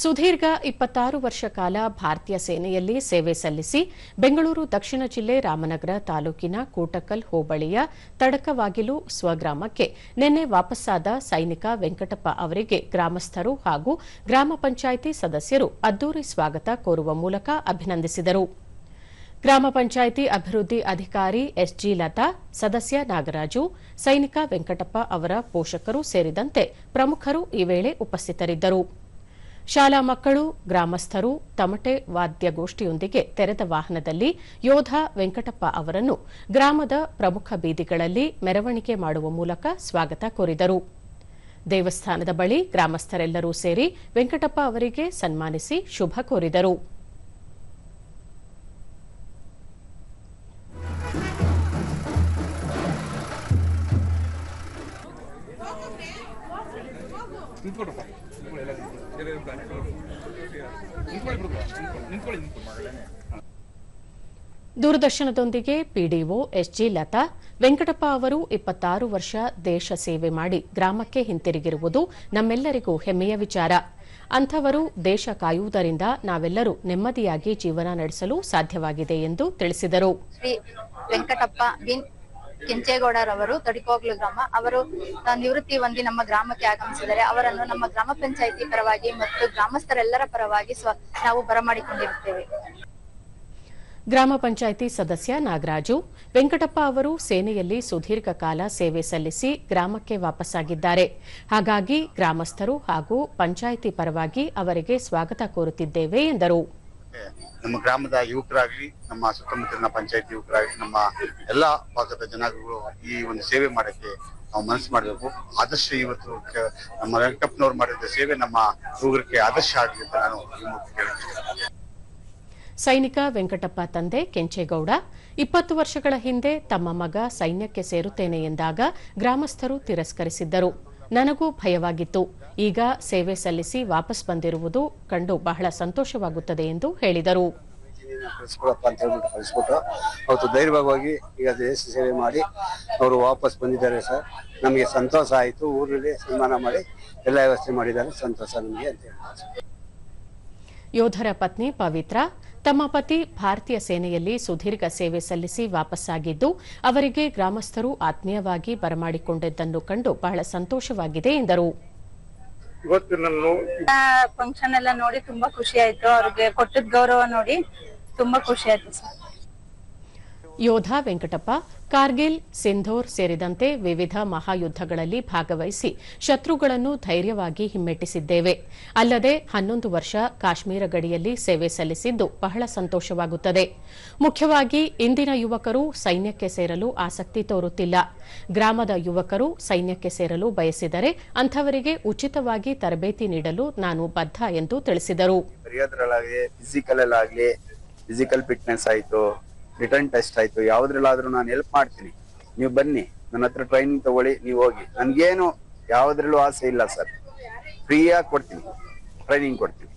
ಸುದೀರ್ಘ 26 ವರ್ಷ ಕಾಲ ಭಾರತೀಯ ಸೇನೆಯಲ್ಲಿ ಸೇವೆ ಸಲ್ಲಿಸಿ ಬೆಂಗಳೂರು ದಕ್ಷಿಣ ಜಿಲ್ಲೆ ರಾಮನಗರ ತಾಲೂಕಿನ ಕೋಟಕಲ್ ಹೋಬಳಿಯ ತಡಕವಾಗಿಲು ಸ್ವಗ್ರಾಮಕ್ಕೆ ನಿನ್ನೆ ವಾಪಸ್ಸಾದ ಸೈನಿಕ ವೆಂಕಟಪ್ಪ ಅವರಿಗೆ ಗ್ರಾಮಸ್ಥರು ಹಾಗೂ ಗ್ರಾಮ ಪಂಚಾಯಿತಿ ಸದಸ್ಯರು ಅದ್ದೂರಿ ಸ್ವಾಗತ ಕೋರುವ ಮೂಲಕ ಅಭಿನಂದಿಸಿದರು. ಗ್ರಾಮ ಪಂಚಾಯಿತಿ ಅಭಿವೃದ್ಧಿ ಅಧಿಕಾರಿ ಎಸ್ಜಿ ಲತಾ, ಸದಸ್ಯ ನಾಗರಾಜು, ಸೈನಿಕ ವೆಂಕಟಪ್ಪ ಅವರ ಪೋಷಕರು ಸೇರಿದಂತೆ ಪ್ರಮುಖರು ಈ ವೇಳೆ ಉಪಸ್ಥಿತರಿದ್ದರು. ಶಾಲಾ ಮಕ್ಕಳು, ಗ್ರಾಮಸ್ಥರು ತಮಟೆ ವಾದ್ಯಗೋಷ್ಠಿಯೊಂದಿಗೆ ತೆರೆದ ವಾಹನದಲ್ಲಿ ಯೋಧ ವೆಂಕಟಪ್ಪ ಅವರನ್ನು ಗ್ರಾಮದ ಪ್ರಮುಖ ಬೀದಿಗಳಲ್ಲಿ ಮೆರವಣಿಗೆ ಮಾಡುವ ಮೂಲಕ ಸ್ವಾಗತ ಕೋರಿದರು. ದೇವಸ್ಥಾನದ ಬಳಿ ಗ್ರಾಮಸ್ಥರೆಲ್ಲರೂ ಸೇರಿ ವೆಂಕಟಪ್ಪ ಅವರಿಗೆ ಸನ್ಮಾನಿಸಿ ಶುಭ ಕೋರಿದರು. ದೂರದರ್ಶನದೊಂದಿಗೆ ಪಿಡಿಒ ಎಸ್ಜಿ ಲತಾ, ವೆಂಕಟಪ್ಪ ಅವರು 26 ವರ್ಷ ದೇಶ ಸೇವೆ ಮಾಡಿ ಗ್ರಾಮಕ್ಕೆ ಹಿಂತಿರುಗಿರುವುದು ನಮ್ಮೆಲ್ಲರಿಗೂ ಹೆಮ್ಮೆಯ ವಿಚಾರ. ಅಂಥವರು ದೇಶ ಕಾಯುವುದರಿಂದ ನಾವೆಲ್ಲರೂ ನೆಮ್ಮದಿಯಾಗಿ ಜೀವನ ನಡೆಸಲು ಸಾಧ್ಯವಾಗಿದೆ ಎಂದು ತಿಳಿಸಿದರು. ಶ್ರೀ ವೆಂಕಟಪ್ಪ ಬಿನ್ ಕೆಂಚೇಗೌಡರವರು ತಡಿಕೋಗ್ಲು ಗ್ರಾಮ ಅವರು ನಿವೃತ್ತಿ ಹೊಂದಿ ನಮ್ಮ ಗ್ರಾಮಕ್ಕೆ ಆಗಮಿಸಿದರೆ ಅವರನ್ನು ನಮ್ಮ ಗ್ರಾಮ ಪಂಚಾಯಿತಿ ಪರವಾಗಿ ಮತ್ತು ಗ್ರಾಮಸ್ಥರೆಲ್ಲರ ಪರವಾಗಿ ನಾವು ಬರಮಾಡಿಕೊಂಡಿರುತ್ತೇವೆ. ಗ್ರಾಮ ಪಂಚಾಯಿತಿ ಸದಸ್ಯ ನಾಗರಾಜು, ವೆಂಕಟಪ್ಪ ಅವರು ಸೇನೆಯಲ್ಲಿ ಸುದೀರ್ಘ ಕಾಲ ಸೇವೆ ಸಲ್ಲಿಸಿ ಗ್ರಾಮಕ್ಕೆ ವಾಪಸ್ಸಾಗಿದ್ದಾರೆ. ಹಾಗಾಗಿ ಗ್ರಾಮಸ್ಥರು ಹಾಗೂ ಪಂಚಾಯಿತಿ ಪರವಾಗಿ ಅವರಿಗೆ ಸ್ವಾಗತ ಕೋರುತ್ತಿದ್ದೇವೆ ಎಂದರು. ನಮ್ಮ ಗ್ರಾಮದ ಯುವಕರಾಗಲಿ, ನಮ್ಮ ಸುತ್ತಮುತ್ತಲಿನ ಪಂಚಾಯತ್ ಯುವಕರಾಗಲಿ, ನಮ್ಮ ಎಲ್ಲಾ ಭಾಗದ ಜನಗಳು ಈ ಒಂದು ಸೇವೆ ಮಾಡಕ್ಕೆ ನಾವು ಮನಸ್ಸು ಮಾಡಬೇಕು. ಆದರ್ಶ ಇವತ್ತು ನಮ್ಮ ವೆಂಕಟಪ್ಪನವರು ಮಾಡಿದ ಸೇವೆ ನಮ್ಮ ಯುವಕರಿಗೆ ಆದರ್ಶ ಆಗಲಿ ಅಂತ ನಾನು ಈ ಮೂಲಕ ಕೇಳುತ್ತೇನೆ. ಸೈನಿಕ ವೆಂಕಟಪ್ಪ ತಂದೆ ಕೆಂಚೇಗೌಡ 20 ವರ್ಷಗಳ ಹಿಂದೆ ತಮ್ಮ ಮಗ ಸೈನ್ಯಕ್ಕೆ ಸೇರುತ್ತೇನೆ ಎಂದಾಗ ಗ್ರಾಮಸ್ಥರು ತಿರಸ್ಕರಿಸಿದ್ದರು. ನನಗೂ ಭಯವಾಗಿತ್ತು. ಈಗ ಸೇವೆ ಸಲ್ಲಿಸಿ ವಾಪಸ್ ಬಂದಿರುವುದು ಕಂಡು ಬಹಳ ಸಂತೋಷವಾಗುತ್ತದೆ ಎಂದು ಹೇಳಿದರು. ಅವತ್ತು ಧೈರ್ಯವಾಗಿ ಈಗ ದೇಶ ಸೇವೆ ಮಾಡಿ ಅವರು ವಾಪಸ್ ಬಂದಿದ್ದಾರೆ ಸರ್. ನಮಗೆ ಸಂತೋಷ ಆಯಿತು. ಊರಲ್ಲಿ ಸನ್ಮಾನ ಮಾಡಿ ಎಲ್ಲ ವ್ಯವಸ್ಥೆ ಮಾಡಿದ್ದಾರೆ. ಸಂತೋಷ ನಮಗೆ ಅಂತ ಹೇಳ್ತಾರೆ. ಯೋಧರ ಪತ್ನಿ ಪವಿತ್ರ, ತಮ್ಮ ಪತಿ ಭಾರತೀಯ ಸೇನೆಯಲ್ಲಿ ಸುದೀರ್ಘ ಸೇವೆ ಸಲ್ಲಿಸಿ ವಾಪಸ್ಸಾಗಿದ್ದು ಅವರಿಗೆ ಗ್ರಾಮಸ್ಥರು ಆತ್ಮೀಯವಾಗಿ ಬರಮಾಡಿಕೊಂಡಿದ್ದನ್ನು ಕಂಡು ಬಹಳ ಸಂತೋಷವಾಗಿದೆ ಎಂದರು. ಫಂಕ್ಷನ್ ಎಲ್ಲ ನೋಡಿ ತುಂಬಾ ಖುಷಿ ಆಯ್ತು. ಅವ್ರಿಗೆ ಕೊಟ್ಟದ ಗೌರವ ನೋಡಿ ತುಂಬಾ ಖುಷಿ ಆಯ್ತು ಸರ್. ಯೋಧ ವೆಂಕಟಪ್ಪ ಕಾರ್ಗಿಲ್, ಸಿಂಧೋರ್ ಸೇರಿದಂತೆ ವಿವಿಧ ಮಹಾಯುದ್ದಗಳಲ್ಲಿ ಭಾಗವಹಿಸಿ ಶತ್ರುಗಳನ್ನು ಧೈರ್ಯವಾಗಿ ಹಿಮ್ಮೆಟ್ಟಿಸಿದ್ದೇವೆ. ಅಲ್ಲದೆ 11 ವರ್ಷ ಕಾಶ್ಮೀರ ಗಡಿಯಲ್ಲಿ ಸೇವೆ ಸಲ್ಲಿಸಿದ್ದು ಬಹಳ ಸಂತೋಷವಾಗುತ್ತದೆ. ಮುಖ್ಯವಾಗಿ ಇಂದಿನ ಯುವಕರು ಸೈನ್ಯಕ್ಕೆ ಸೇರಲು ಆಸಕ್ತಿ ತೋರುತ್ತಿಲ್ಲ. ಗ್ರಾಮದ ಯುವಕರು ಸೈನ್ಯಕ್ಕೆ ಸೇರಲು ಬಯಸಿದರೆ ಅಂಥವರಿಗೆ ಉಚಿತವಾಗಿ ತರಬೇತಿ ನೀಡಲು ನಾನು ಬದ್ಧ ಎಂದು ತಿಳಿಸಿದರು. ಫಿಸಿಕಲ್ ಫಿಟ್ನೆಸ್ ಆಯ್ತು, ರಿಟರ್ನ್ ಟೆಸ್ಟ್ ಆಯ್ತು, ಯಾವ್ದ್ರಲ್ಲಾದ್ರೂ ನಾನು ಹೆಲ್ಪ್ ಮಾಡ್ತೀನಿ. ನೀವು ಬನ್ನಿ, ನನ್ನ ಹತ್ರ ಟ್ರೈನಿಂಗ್ ತಗೊಳ್ಳಿ, ನೀವು ಹೋಗಿ. ನನ್ಗೇನು ಯಾವ್ದ್ರಲ್ಲೂ ಆಸೆ ಇಲ್ಲ ಸರ್. ಫ್ರೀಯಾಗಿ ಕೊಡ್ತೀನಿ, ಟ್ರೈನಿಂಗ್ ಕೊಡ್ತೀನಿ.